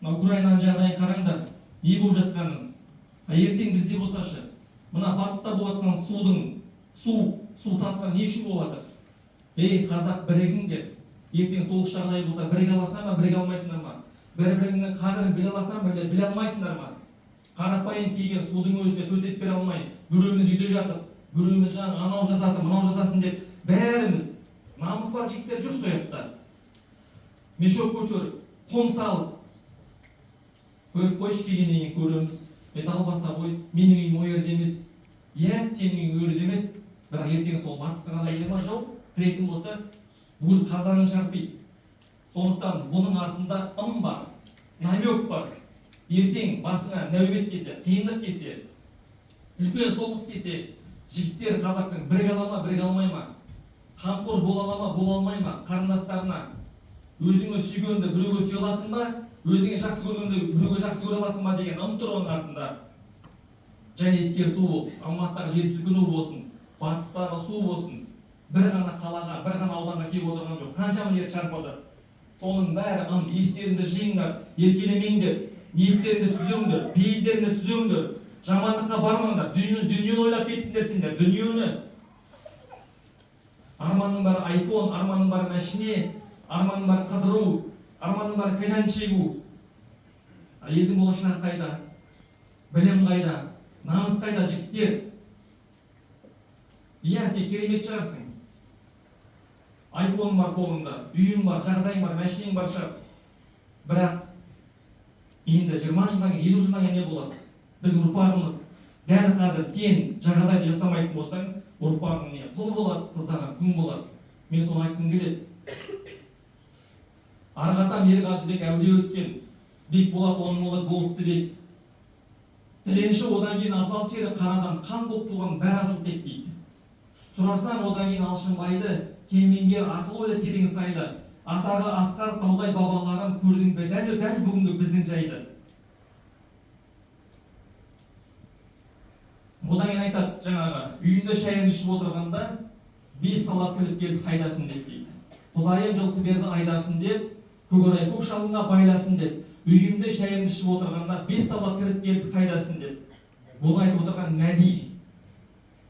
Украинаның жағдайын қараңдар, не болып жатқанын. Ертең бізде болсашы, мына батыста болатын су тасқын не үшін болады? Қазақ бірігіңдер. Ертең соғыс жағдайы болса, біріге аласыңдар ма, біріге алмайсыңдар ма? Бір-біріңнің қадірін біле аласыңдар ма, біле алмайсыңдар ма? Қарапайым тиген судың өзіне төтеп бере алмай, біреуміз үйде жатып, біреуміз анау жасасын, мынау жасасын деп, бәріміз намыс бар жігіттер жүр сояқта. Мешок көтеріп, қом салып, көріп қойшы келгеннен кейін көреміз. Албаса ғой, менің үйім о жерде емес, сенің үйің өрде емес, бірақ ертең сол батысқа ғана келе ма жау, кіретін болса, бүл қазанын шарпиды. Сондықтан бұның артында ым бар, намек бар. Ертең басына нәубет келсе, қиындық келсе, үлкен соғыс келсе, жігіттер қазақтың біріге ала ма, біріге алмай ма? Қамқор бола ала ма, бола алмай ма? Қарындастарына өзіңе сүйгенді біреуге сүйе аласың ба? Өзіңе жақсы көргенді біреуге жақсы көре аласың ба деген ым тұр оның артында. Және ескерту бол, Алматыдағы жер сілкіну болсын, батыстағы су болсын, бір ғана қалаға, бір ғана ауданға келіп отырған жоқ. Қаншама жер шарпыды. Соның бәрі ым, естеріңді жиыңдар, еркелемеңдер, ниеттеріңді түзеңдер, пейілдеріңді түзеңдер, жамандыққа бармаңдар, дүниені ойлап кеттіңдерсіңдер, дүниені. Арманның бәрі айфон, арманның бәрі мәшине, арманның бәрі қыдыру, арманның бәрі қайдан шегу. Елдің болашағы қайда? Білім қайда? Намыс қайда, жігіттер? Сен керемет шығарсың. Айфоның бар қолыңда, үйің бар, жағдайың бар, мәшинең бар шығар. Бірақ енді 20 жылдан кейін, 50 жылдан кейін не болады? Біз ұрпағымыз дәл қазір сен жағдайды жасамайтын болсаң, ұрпағың не? Құл болады, қыздарға күң болады. Мен соны айтқым келеді. Арғатам Ерғазыбек әулие өткен, Бекболат Онмолат болыпты бек. Тіленші одан кейін Абзал Сері қарадан қан боп туған бәрі асыл тек дейді. Сұрасаң одан кейін Алшынбайды, кемеңгер ақыл ойлы терең сайлы, атағы асқар таудай бабаларым көрдің бе дәл бүгінгі біздің жайды. Одан кейін айтады жаңағы, үйінде шайын ішіп отырғанда 5 салат кіріп келді қайдасын деп дейді. Құдайым жылқы берді айдасын деп, көкорай көк шалыңа байласын деп, үйімде шайын ішіп отырғанда 5 салат кіріп келді қайдасын деп. Бұл айтып отырған мәди.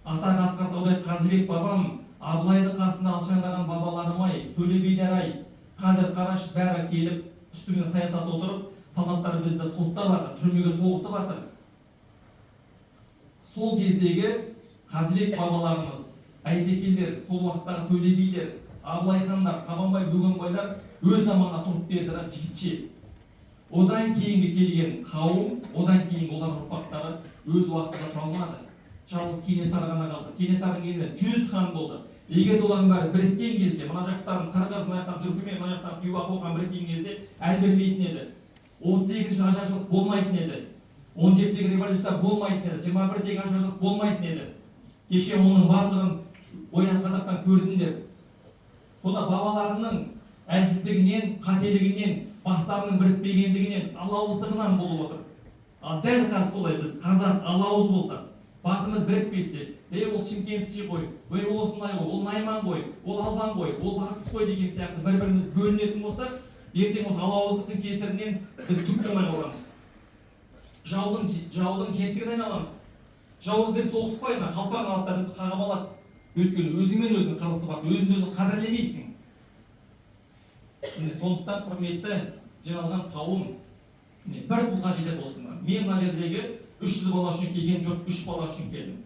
Атағы асқар таудай Қазыбек бабам, Абылайды қасында алшаңдаған бабаларым-ай, Төле билер-ай, қазір қараш бәрі келіп, үстіңе саясат отырып, солдаттар бізді соттап жатыр, түрмеге тоғытып жатыр. Сол кездегі Қазыбек бабаларымыз, Айтекелер, сол уақыттағы Төле билер, Абылай хандар, Қабанбай, Бөгенбайлар өз заманға тұрып берді жігітше. Одан кейінгі келген қауым, одан кейін олар ұрпақтары өз уақытында тұра алмады. Жалғыз Кенесары ғана қалды. Кенесарының елінде 100 хан болды. Егер олардың бәрі біріккен кезде, мына жақтарын Қырғыз, мына жақтан Түркімен, мына жақтан Хиуа қоқан біріккен кезде әл бермейтін еді. 32-ші ашаршылық болмайтын еді. 17-дегі революция болмайтын еді. 21-дегі ашаршылық болмайтын еді. Кеше оның барлығын Оян қазақтан көрдіңдер. Сонда бабаларының әлсіздігінен, қателігінен, бастарының бірікпегендігінен, алауыздығынан болып отыр. Дәл қазір солай біз қазақ алауыз болсақ, басымыз бірікпесе, ол Шымкентский ғой, ол осындай ғой, ол Найман ғой, ол Албан ғой, ол Батыс ғой деген сияқты бір-біріміз бөлінетін болсақ, ертең осы алауыздықтың кесірінен біз түк тұрмай қаламыз. Жаудың кентігін айналамыз. Жау бізбен соғыспайды, қалпағын алады да бізді қағып алады. Өйткені өзіңмен өзің қырылысып бар, өзіңді өзің қадірлемейсің. Сондықтан құрметті жиналған қауым, бір тұлға жетеді осында. Мен мына жердегі 300 бала үшін келген жоқ, 3 бала үшін келдім.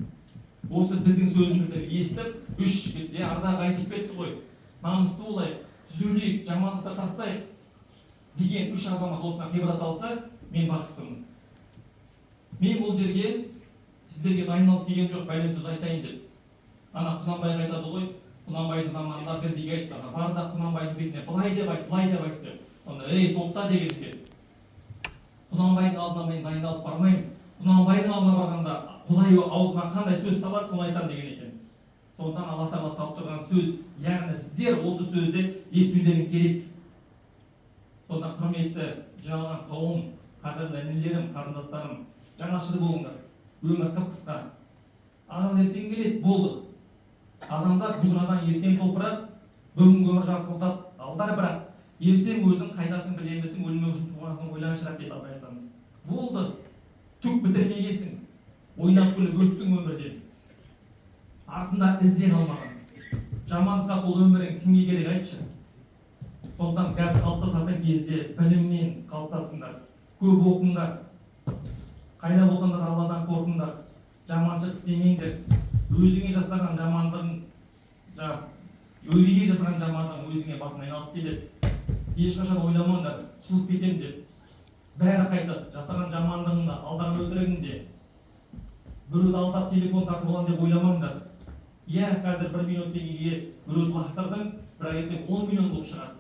Осы біздің сөзімізді естіп, 3 жігіт, ардағы айтып кетті ғой. Намысты болайық, түзелейік, жамандықты тастайық деген 3 азамат осына ғибрат алса, мен бақыттымын. Мен бұл жерге сіздерге дайындалып келген жоқ, бәле сөз айтайын деп. Ана Құнанбайға айтады ғой, Құнанбайдың заманында бір деге айтты, бар да Құнанбайдың бетіне былай деп айт, былай деп айт деп. Онда тоқта деген екен. Құнанбайдың алдына мен дайындалып бармаймын. Құнанбайдың алдына барғанда Құдай аузыма қандай сөз салады, соны айтам деген екен. Сондықтан Алла Тағала салып тұрған сөз, яғни сіздер осы сөзді естулерің керек. Сондықтан құрметті жиналған қауым, қадірлі інілерім, қарындастарым, жанашыр болыңдар. Өмір қысқа. Ағыл ертең келеді, болды. Адамзат бүгін ертең топырақ, бүгінгі өмір жарқылдап алдар, бірақ ертең өзің қайдасын білемесің, өлмек үшін туғасын ойланшырақ дейді Абай атамыз. Болды, түк бітірмегесің, ойнап күліп өттің өмірден. Артында ізде қалмаған. Жамандыққа толы өмірің кімге керек айтшы? Сондықтан қазір қалыптасатын кезде біліммен қалыптасыңдар, көп оқыңдар. Қайда болсаңдар Алладан қорқыңдар, жаманшылық істемеңдер. Өзіңе жасаған жамандығың, өзгеге жасаған жамандығың өзіңе басын айналып келеді. Ешқашан ойламаңдар, сұлып кетем деп. Бәрі қайтады, жасаған жамандығыңда, алдағы өтірігіңде. Біреуді алдап телефон тартып алам деп ойламаңдар. Иә, қазір 1 минут теңгеге біреуді лақтырдың, бірақ ертең 10 миллион болып шығады.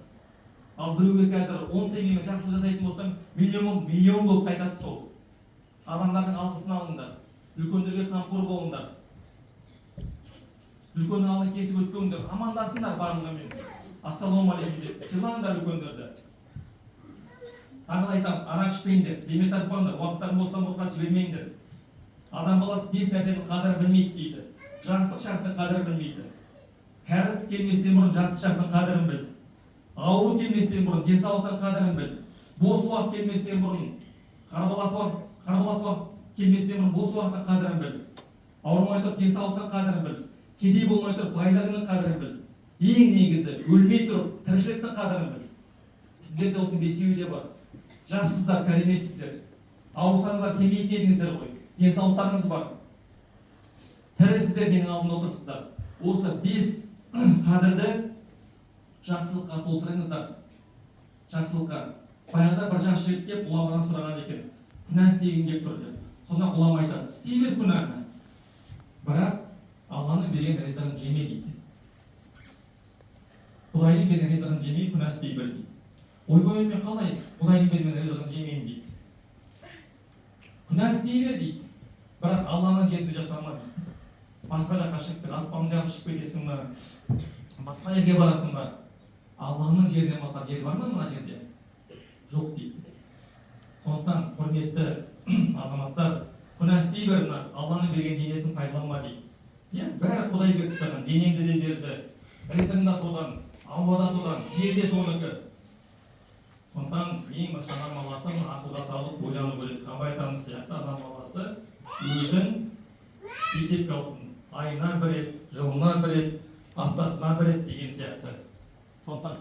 Ал біреуге қазір 10 теңгемен жақсылық жасайтын болсаң, миллион болып қайтады сол. Адамдардың алғысын алыңдар, үлкендерге қамқор болыңдар. Үлкеннің алдын кесіп өтпеңдер, амандасыңдар барлығымен. Ассалаумағалейкум деп сыйлаңдар үлкендерді. Тағы да айтамын, арақ ішпеңдер, темекі тартпаңдар, уақыттарын бостан-босқа жібермеңдер. Адам баласы 5 нәрсенің қадірін білмейді дейді. Жастық шақтың қадірін білмейді. Кәрілік келместен бұрын жастық шақтың қадірін біл. Ауру келместен бұрын денсаулықтың қадірін біл. Бос уақыт келместен бұрын, қарбалас уақыт келместен бұрын бос уақыттың қадірін біл. Ауырмай тұрып денсаулықтың қадірін біл. Кедей болмай тұрып байлығының қадірін біл. Ең негізі, өлмей тұрып тіршіліктің қадірін біл. Сіздерде осының 5-еуі де бар. Жассыздар, кәремессіздер. Ауырсаңыздар, темейтін едіңіздер ғой. Денсаулықтарыңыз бар. Тірісіздер, менің алдымда отырсыздар. Осы 5 қадірді жақсылыққа толтырыңыздар. Жақсылыққа. Баяғыда бір жас жігіт келіп ғұламадан сұраған екен. Күнә істегің келіп тұр деп. Сонда ғұлама айтады, істей бер күнәні. Бірақ Алланың берген ризығын жеме дейді. Құдайдың берген ризығын жемей күнә істей бер дейді. Ойбай, мен қалай Құдайдың берген ризығын жемеймін дейді. Күнә істей бер дейді. Бірақ Алланың жерінде жасама дейді. Басқа жаққа шығып кет, аспанның жағына шығып кетесің ба? Басқа жерге барасың ба? Алланың жерінен басқа жер бар ма мына жерде? Жоқ дейді. Сондықтан құрметті азаматтар, күнә істей бер, Алланың берген денесін пайдаланма дейді. Бәрі Құдай беріп тастаған, денеңді де берді, ризығың да содан, ауа да содан, жер де соныкі. Сондықтан ең бір адам баласын ақылға салып ойлану керек. Абай атамыз сияқты адам баласы өзін есепке алсын. Айына 1 рет, жылына 1 рет, аптасына 1 рет деген сияқты. Сондықтан